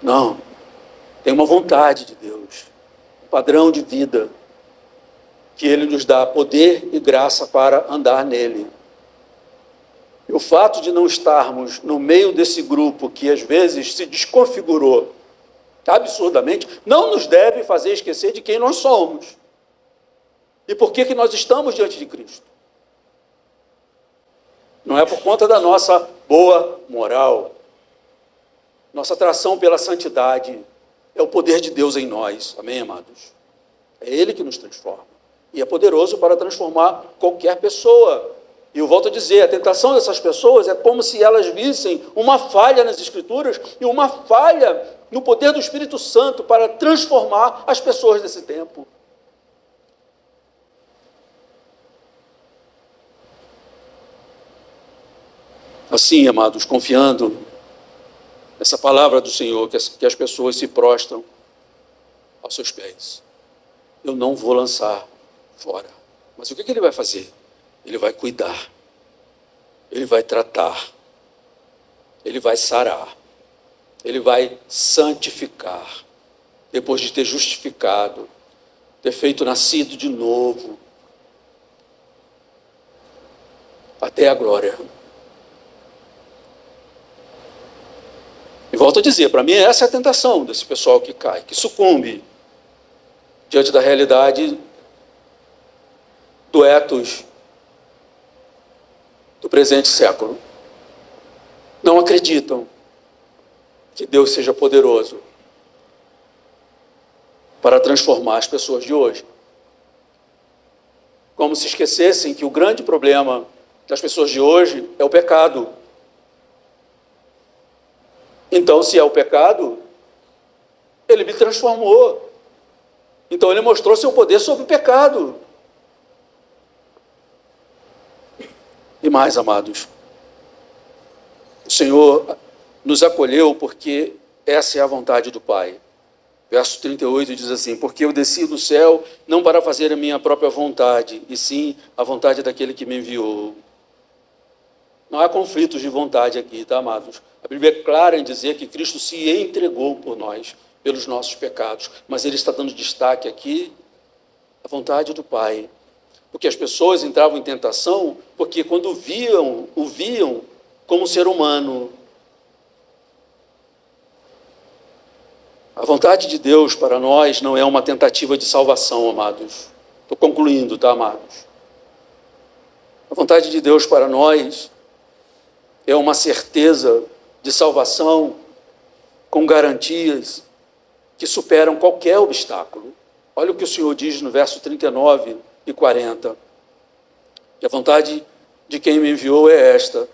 Não. Tem uma vontade de Deus, um padrão de vida, que Ele nos dá poder e graça para andar nele. E o fato de não estarmos no meio desse grupo que às vezes se desconfigurou absurdamente, não nos deve fazer esquecer de quem nós somos. E por que nós estamos diante de Cristo? Não é por conta da nossa boa moral, nossa atração pela santidade, é o poder de Deus em nós. Amém, amados? É Ele que nos transforma. E é poderoso para transformar qualquer pessoa. E eu volto a dizer, a tentação dessas pessoas é como se elas vissem uma falha nas Escrituras e uma falha no poder do Espírito Santo para transformar as pessoas desse tempo. Assim, amados, confiando nessa palavra do Senhor, que as pessoas se prostram aos seus pés. Eu não vou lançar fora. Mas o que Ele vai fazer? Ele vai cuidar. Ele vai tratar. Ele vai sarar. Ele vai santificar. Depois de ter justificado, ter feito nascido de novo, até a glória. E volto a dizer, para mim essa é a tentação desse pessoal que cai, que sucumbe diante da realidade do ethos do presente século. Não acreditam que Deus seja poderoso para transformar as pessoas de hoje. Como se esquecessem que o grande problema das pessoas de hoje é o pecado. Então, se é o pecado, Ele me transformou. Então, Ele mostrou seu poder sobre o pecado. E mais, amados, o Senhor nos acolheu porque essa é a vontade do Pai. Verso 38 diz assim: porque eu desci do céu não para fazer a minha própria vontade, e sim a vontade daquele que me enviou. Não há conflitos de vontade aqui, tá, amados? A Bíblia é clara em dizer que Cristo se entregou por nós, pelos nossos pecados, mas Ele está dando destaque aqui à vontade do Pai. Porque as pessoas entravam em tentação porque quando o viam como ser humano. A vontade de Deus para nós não é uma tentativa de salvação, amados. Estou concluindo, tá, amados? A vontade de Deus para nós é uma certeza de salvação com garantias que superam qualquer obstáculo. Olha o que o Senhor diz no verso 39 e 40. E a vontade de quem me enviou é esta: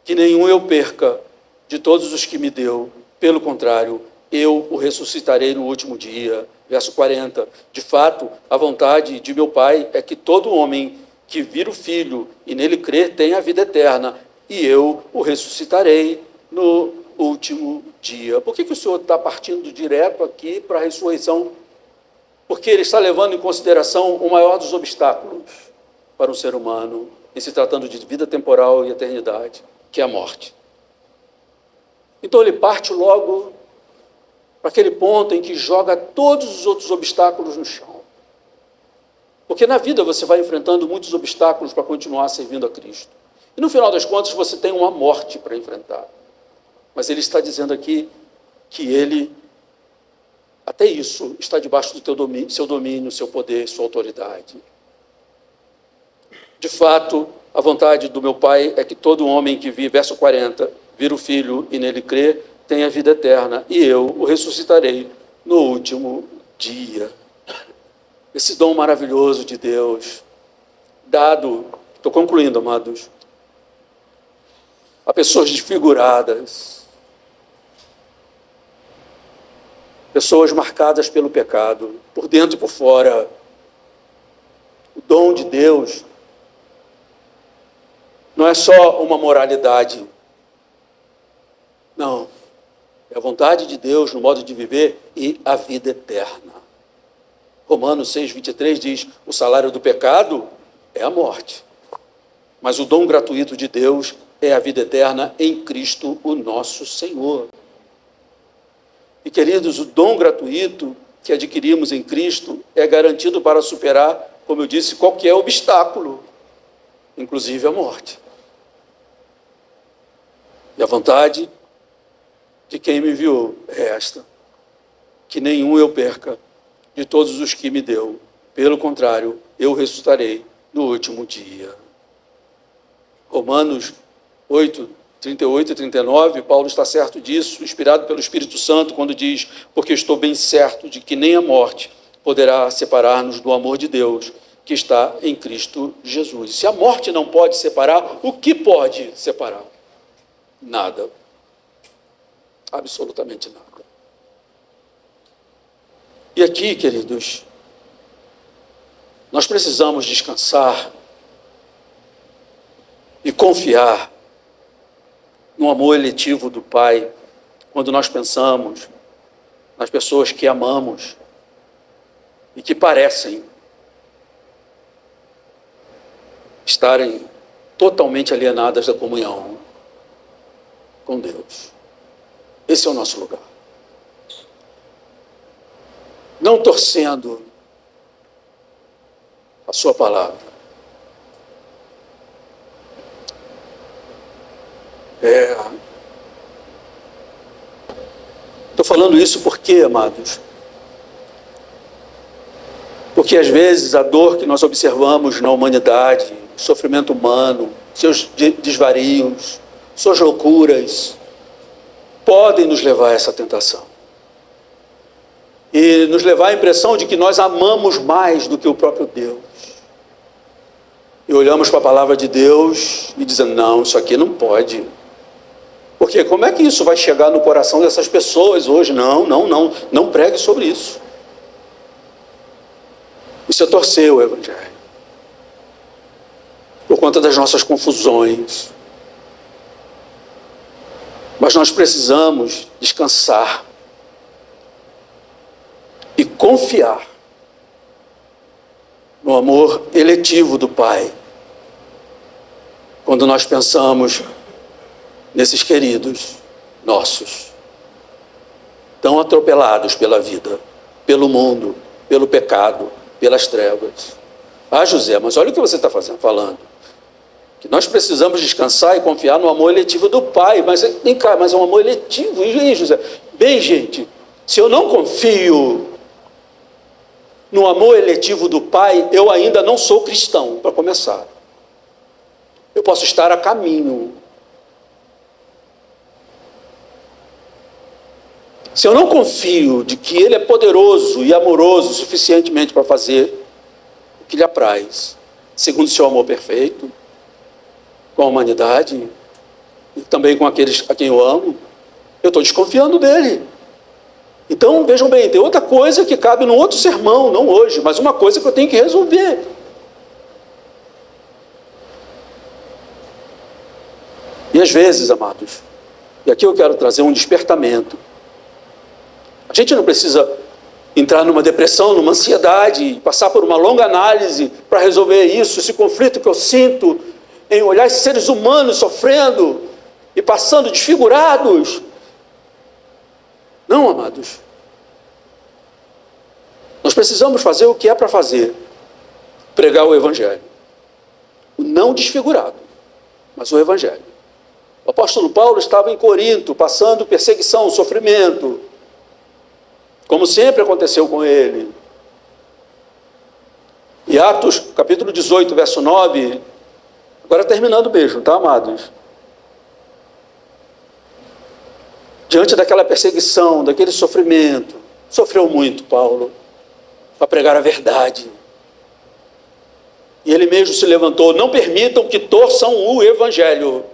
que nenhum eu perca de todos os que me deu. Pelo contrário, eu o ressuscitarei no último dia. Verso 40. De fato, a vontade de meu Pai é que todo homem que vir o Filho e nele crer tenha a vida eterna, e eu o ressuscitarei no último dia. Por que o Senhor está partindo direto aqui para a ressurreição? Porque Ele está levando em consideração o maior dos obstáculos para um ser humano, em se tratando de vida temporal e eternidade, que é a morte. Então Ele parte logo para aquele ponto em que joga todos os outros obstáculos no chão. Porque na vida você vai enfrentando muitos obstáculos para continuar servindo a Cristo. E no final das contas você tem uma morte para enfrentar. Mas Ele está dizendo aqui que Ele, até isso, está debaixo do seu domínio, seu poder, sua autoridade. De fato, a vontade do meu Pai é que todo homem que vir, verso 40, vir o Filho e nele crer, tenha vida eterna, e eu o ressuscitarei no último dia. Esse dom maravilhoso de Deus, dado, estou concluindo, amados, a pessoas desfiguradas, pessoas marcadas pelo pecado, por dentro e por fora. O dom de Deus não é só uma moralidade, não. É a vontade de Deus no modo de viver e a vida eterna. Romanos 6:23 diz: o salário do pecado é a morte, mas o dom gratuito de Deus é a vida eterna em Cristo, o nosso Senhor. E, queridos, o dom gratuito que adquirimos em Cristo é garantido para superar, como eu disse, qualquer obstáculo, inclusive a morte. E a vontade de quem me enviou é esta: que nenhum eu perca de todos os que me deu. Pelo contrário, eu ressuscitarei no último dia. Romanos 8, 38 e 39, Paulo está certo disso, inspirado pelo Espírito Santo, quando diz: porque estou bem certo de que nem a morte poderá separar-nos do amor de Deus, que está em Cristo Jesus. Se a morte não pode separar, o que pode separar? Nada. Absolutamente nada. E aqui, queridos, nós precisamos descansar e confiar no amor eletivo do Pai, quando nós pensamos nas pessoas que amamos e que parecem estarem totalmente alienadas da comunhão com Deus. Esse é o nosso lugar. Não torcendo a sua palavra. Estou falando isso porque, amados, porque às vezes a dor que nós observamos na humanidade, o sofrimento humano, seus desvarios, suas loucuras, podem nos levar a essa tentação. E nos levar à impressão de que nós amamos mais do que o próprio Deus. E olhamos para a palavra de Deus e dizemos: não, isso aqui não pode. Porque como é que isso vai chegar no coração dessas pessoas hoje? Não pregue sobre isso. Isso é torcer o Evangelho. Por conta das nossas confusões. Mas nós precisamos descansar e confiar no amor eletivo do Pai, quando nós pensamos nesses queridos nossos, tão atropelados pela vida, pelo mundo, pelo pecado, pelas trevas. Ah, José, mas olha o que você está falando. Que nós precisamos descansar e confiar no amor eletivo do Pai. Mas vem cá, mas é um amor eletivo. E aí, José? Bem, gente, se eu não confio no amor eletivo do Pai, eu ainda não sou cristão, para começar. Eu posso estar a caminho. Se eu não confio de que Ele é poderoso e amoroso suficientemente para fazer o que lhe apraz, segundo o seu amor perfeito, com a humanidade e também com aqueles a quem eu amo, eu estou desconfiando dele. Então, vejam bem, tem outra coisa que cabe num outro sermão, não hoje, mas uma coisa que eu tenho que resolver. E às vezes, amados, e aqui eu quero trazer um despertamento. A gente não precisa entrar numa depressão, numa ansiedade, passar por uma longa análise para resolver isso, esse conflito que eu sinto em olhar esses seres humanos sofrendo e passando desfigurados. Não, amados. Nós precisamos fazer o que é para fazer. Pregar o Evangelho. O não desfigurado, mas o Evangelho. O apóstolo Paulo estava em Corinto, passando perseguição, sofrimento, como sempre aconteceu com ele. E Atos, capítulo 18, verso 9, agora terminando mesmo, tá, amados? Diante daquela perseguição, daquele sofrimento, sofreu muito Paulo, para pregar a verdade. E ele mesmo se levantou: não permitam que torçam o Evangelho.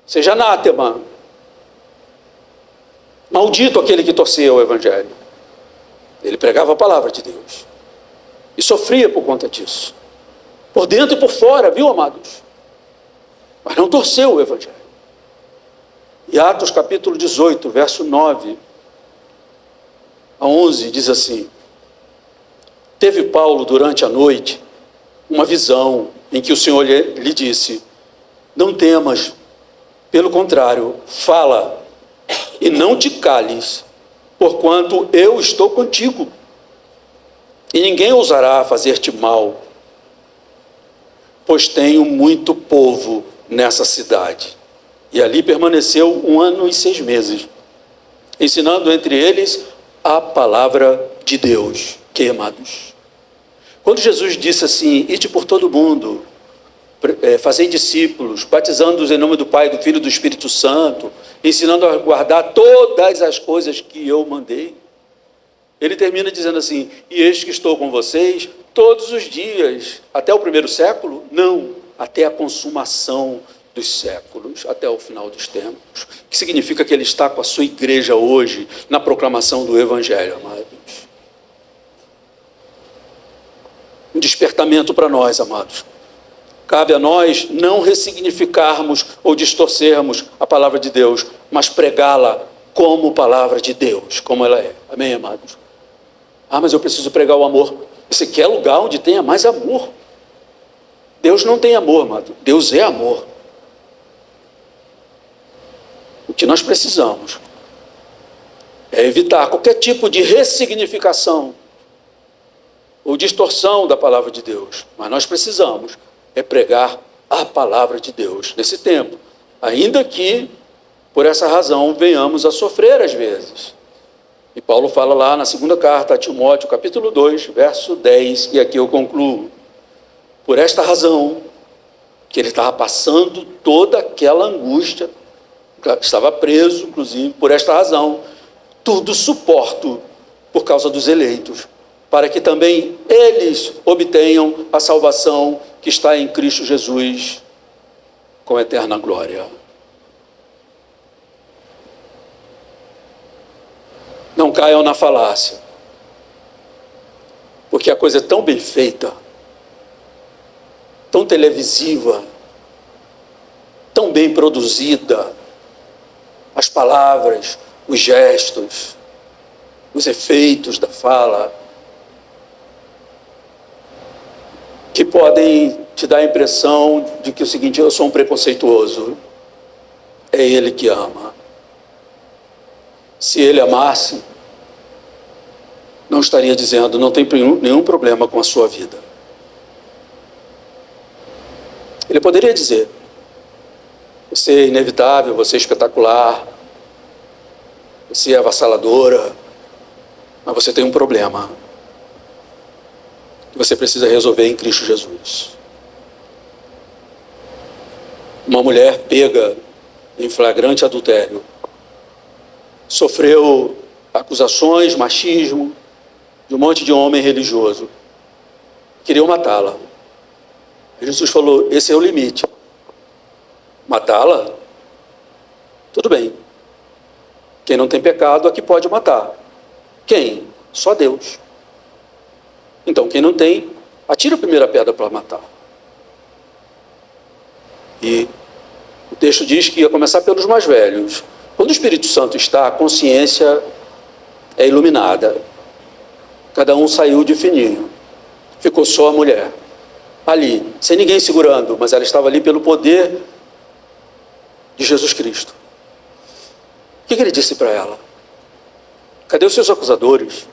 Seja anátema. Maldito aquele que torcia o Evangelho. Ele pregava a palavra de Deus. E sofria por conta disso. Por dentro e por fora, viu, amados? Mas não torceu o Evangelho. E Atos capítulo 18, verso 9 a 11, diz assim: teve Paulo durante a noite uma visão em que o Senhor lhe disse: não temas, pelo contrário, fala e não te cales, porquanto eu estou contigo, e ninguém ousará fazer-te mal, pois tenho muito povo nessa cidade. E ali permaneceu 1 ano e 6 meses, ensinando entre eles a palavra de Deus. Que, amados? Quando Jesus disse assim: ide por todo mundo, fazei discípulos, batizando-os em nome do Pai, do Filho e do Espírito Santo, ensinando a guardar todas as coisas que eu mandei. Ele termina dizendo assim: e eis que estou com vocês todos os dias, até o primeiro século? Não, até a consumação dos séculos, até o final dos tempos. Que significa que ele está com a sua igreja hoje, na proclamação do Evangelho, amados. Um despertamento para nós, amados. Cabe a nós não ressignificarmos ou distorcermos a palavra de Deus, mas pregá-la como palavra de Deus, como ela é. Amém, amados? Mas eu preciso pregar o amor. Você quer lugar onde tenha mais amor? Deus não tem amor, amado. Deus é amor. O que nós precisamos é evitar qualquer tipo de ressignificação ou distorção da palavra de Deus. Mas nós precisamos pregar a palavra de Deus nesse tempo, ainda que por essa razão venhamos a sofrer às vezes. E Paulo fala lá na segunda carta a Timóteo, capítulo 2, verso 10, e aqui eu concluo. Por esta razão, que ele estava passando toda aquela angústia, estava preso, inclusive, por esta razão, tudo suporto por causa dos eleitos, para que também eles obtenham a salvação que está em Cristo Jesus, com eterna glória. Não caiam na falácia, porque a coisa é tão bem feita, tão televisiva, tão bem produzida, as palavras, os gestos, os efeitos da fala, que podem te dar a impressão de que o seguinte: eu sou um preconceituoso. É ele que ama. Se ele amasse, não estaria dizendo: não tem nenhum problema com a sua vida. Ele poderia dizer: você é inevitável, você é espetacular, você é avassaladora, mas você tem um problema que você precisa resolver em Cristo Jesus. Uma mulher pega em flagrante adultério, sofreu acusações, machismo, de um monte de homem religioso. Queriam matá-la. Jesus falou: esse é o limite. Matá-la? Tudo bem. Quem não tem pecado aqui pode matar. Quem? Só Deus. Então, quem não tem, atira a primeira pedra para matar. E o texto diz que ia começar pelos mais velhos. Quando o Espírito Santo está, a consciência é iluminada. Cada um saiu de fininho. Ficou só a mulher. Ali, sem ninguém segurando, mas ela estava ali pelo poder de Jesus Cristo. O que ele disse para ela? Cadê os seus acusadores?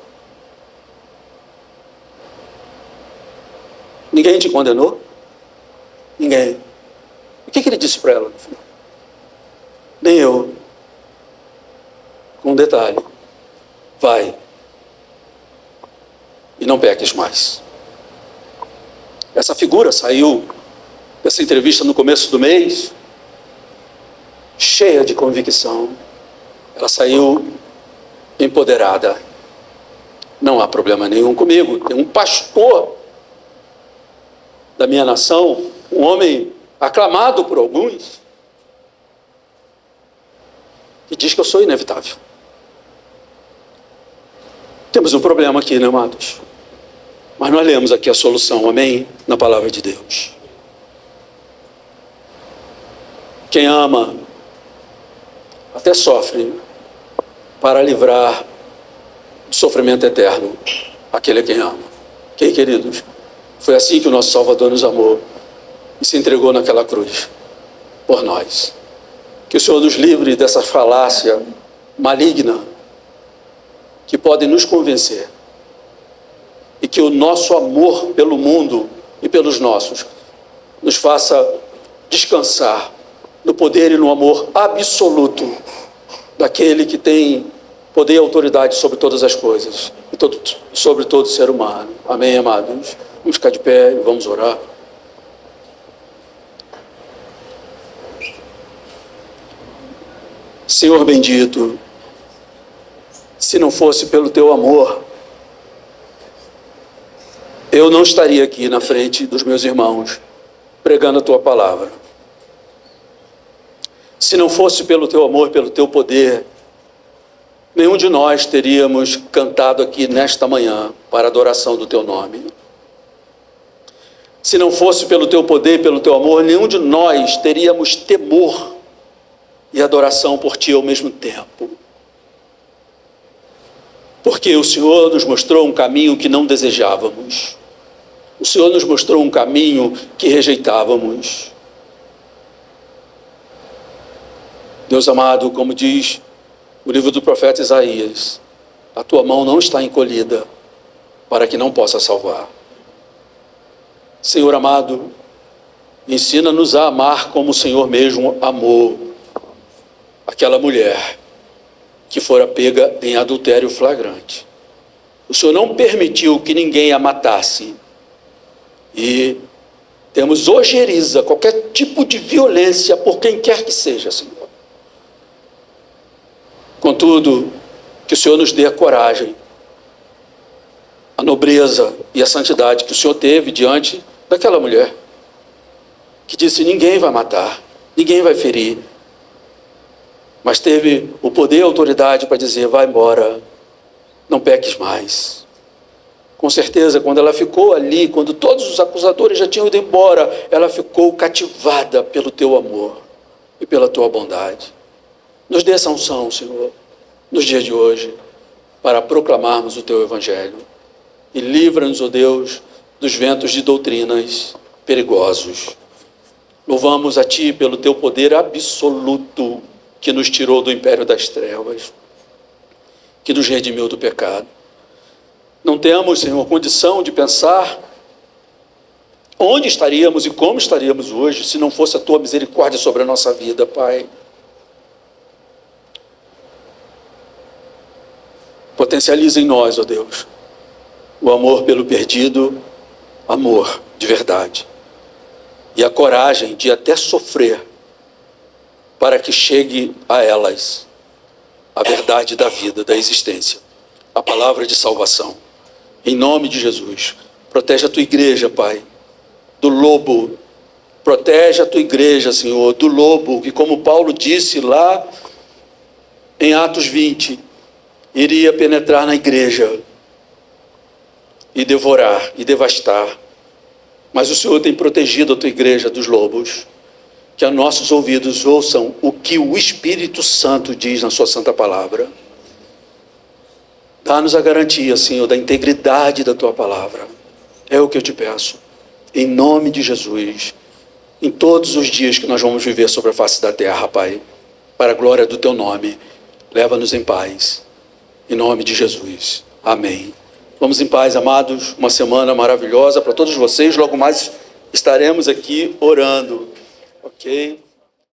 Ninguém te condenou? Ninguém. O que ele disse para ela? Nem eu. Com um detalhe: vai e não peques mais. Essa figura saiu dessa entrevista no começo do mês, cheia de convicção. Ela saiu empoderada. Não há problema nenhum comigo. Tem um pastor da minha nação, um homem aclamado por alguns, que diz que eu sou inevitável. Temos um problema aqui, né, amados? Mas nós lemos aqui a solução, amém? Na palavra de Deus. Quem ama até sofre para livrar do sofrimento eterno. Aquele é quem ama. Quem, queridos? Foi assim que o nosso Salvador nos amou e se entregou naquela cruz por nós. Que o Senhor nos livre dessa falácia maligna que pode nos convencer, e que o nosso amor pelo mundo e pelos nossos nos faça descansar no poder e no amor absoluto daquele que tem poder e autoridade sobre todas as coisas e sobre todo ser humano. Amém, amados? Vamos ficar de pé e vamos orar. Senhor bendito, se não fosse pelo teu amor, eu não estaria aqui na frente dos meus irmãos pregando a tua palavra. Se não fosse pelo teu amor, pelo teu poder, nenhum de nós teríamos cantado aqui nesta manhã para a adoração do teu nome. Se não fosse pelo teu poder, pelo teu amor, nenhum de nós teríamos temor e adoração por ti ao mesmo tempo. Porque o Senhor nos mostrou um caminho que não desejávamos. O Senhor nos mostrou um caminho que rejeitávamos. Deus amado, como diz o livro do profeta Isaías, a tua mão não está encolhida para que não possa salvar. Senhor amado, ensina-nos a amar como o Senhor mesmo amou aquela mulher que fora pega em adultério flagrante. O Senhor não permitiu que ninguém a matasse. E temos ojeriza, qualquer tipo de violência por quem quer que seja, Senhor. Contudo, que o Senhor nos dê a coragem, a nobreza e a santidade que o Senhor teve diante daquela mulher, que disse: ninguém vai matar, ninguém vai ferir, mas teve o poder e a autoridade para dizer: vai embora, não peques mais. Com certeza, quando ela ficou ali, quando todos os acusadores já tinham ido embora, ela ficou cativada pelo teu amor e pela tua bondade. Nos dê essa unção, Senhor, nos dias de hoje, para proclamarmos o teu evangelho. E livra-nos, ó Deus, dos ventos de doutrinas perigosos. Louvamos a ti pelo teu poder absoluto, que nos tirou do império das trevas, que nos redimiu do pecado. Não temos, Senhor, condição de pensar onde estaríamos e como estaríamos hoje se não fosse a tua misericórdia sobre a nossa vida, Pai. Potencializa em nós, ó Deus, o amor pelo perdido, amor de verdade, e a coragem de até sofrer para que chegue a elas a verdade da vida, da existência, a palavra de salvação. Em nome de Jesus, protege a tua igreja, Pai, do lobo. Protege a tua igreja, Senhor, do lobo, que, como Paulo disse lá em Atos 20, iria penetrar na igreja e devorar e devastar. Mas o Senhor tem protegido a tua igreja dos lobos. Que a nossos ouvidos ouçam o que o Espírito Santo diz na sua santa palavra. Dá-nos a garantia, Senhor, da integridade da tua palavra. É o que eu te peço, em nome de Jesus, em todos os dias que nós vamos viver sobre a face da terra, Pai, para a glória do teu nome. Leva-nos em paz, em nome de Jesus. Amém. Vamos em paz, amados. Uma semana maravilhosa para todos vocês. Logo mais estaremos aqui orando. Ok?